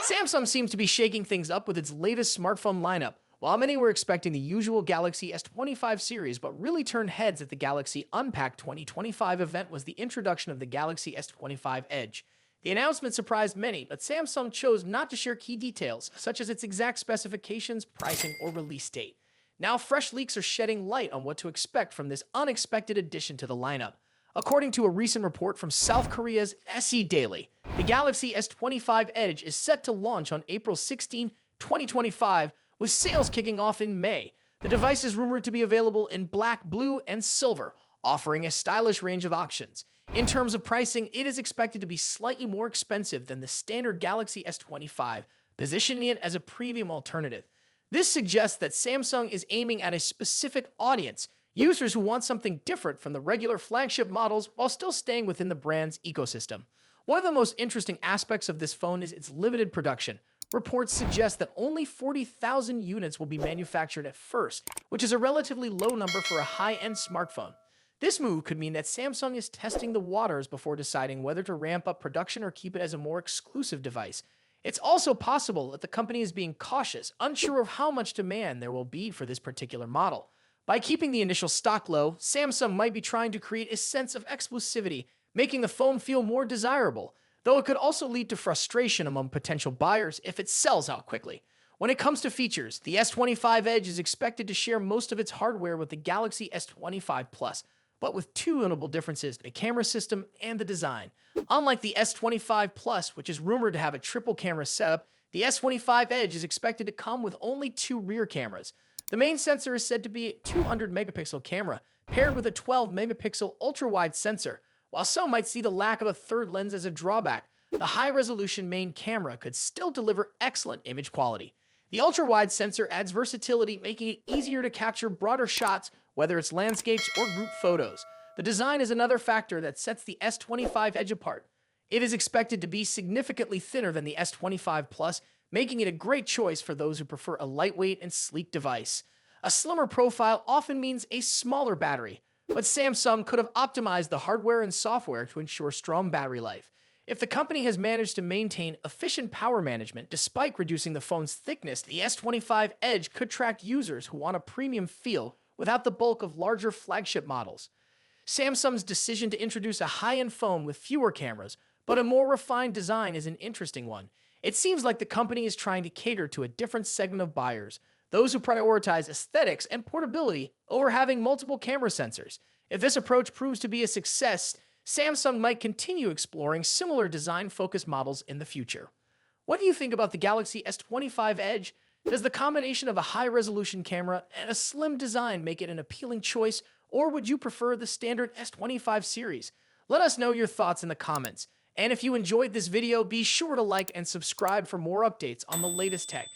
Samsung seems to be shaking things up with its latest smartphone lineup. While many were expecting the usual Galaxy S25 series, what really turned heads at the Galaxy Unpacked 2025 event was the introduction of the Galaxy S25 Edge. The announcement surprised many, but Samsung chose not to share key details, such as its exact specifications, pricing, or release date. Now, fresh leaks are shedding light on what to expect from this unexpected addition to the lineup. According to a recent report from South Korea's SE Daily, the Galaxy S25 Edge is set to launch on April 16, 2025, with sales kicking off in May. The device is rumored to be available in black, blue, and silver, offering a stylish range of options. In terms of pricing, it is expected to be slightly more expensive than the standard Galaxy S25, positioning it as a premium alternative. This suggests that Samsung is aiming at a specific audience, users who want something different from the regular flagship models while still staying within the brand's ecosystem. One of the most interesting aspects of this phone is its limited production. Reports suggest that only 40,000 units will be manufactured at first, which is a relatively low number for a high-end smartphone. This move could mean that Samsung is testing the waters before deciding whether to ramp up production or keep it as a more exclusive device. It's also possible that the company is being cautious, unsure of how much demand there will be for this particular model. By keeping the initial stock low, Samsung might be trying to create a sense of exclusivity, making the phone feel more desirable, though it could also lead to frustration among potential buyers if it sells out quickly. When it comes to features, the S25 Edge is expected to share most of its hardware with the Galaxy S25 Plus, but with two notable differences: the camera system and the design. Unlike the S25 Plus, which is rumored to have a triple camera setup, the S25 Edge is expected to come with only two rear cameras. The main sensor is said to be a 200 megapixel camera, paired with a 12 megapixel ultra-wide sensor. While some might see the lack of a third lens as a drawback, the high-resolution main camera could still deliver excellent image quality. The ultra-wide sensor adds versatility, making it easier to capture broader shots, whether it's landscapes or group photos. The design is another factor that sets the S25 Edge apart. It is expected to be significantly thinner than the S25 Plus, making it a great choice for those who prefer a lightweight and sleek device. A slimmer profile often means a smaller battery, but Samsung could have optimized the hardware and software to ensure strong battery life. If the company has managed to maintain efficient power management despite reducing the phone's thickness, the S25 Edge could attract users who want a premium feel without the bulk of larger flagship models. Samsung's decision to introduce a high-end phone with fewer cameras, but a more refined design is an interesting one. It seems like the company is trying to cater to a different segment of buyers, those who prioritize aesthetics and portability over having multiple camera sensors. If this approach proves to be a success, Samsung might continue exploring similar design-focused models in the future. What do you think about the Galaxy S25 Edge? Does the combination of a high-resolution camera and a slim design make it an appealing choice, or would you prefer the standard S25 series? Let us know your thoughts in the comments. And if you enjoyed this video, be sure to like and subscribe for more updates on the latest tech.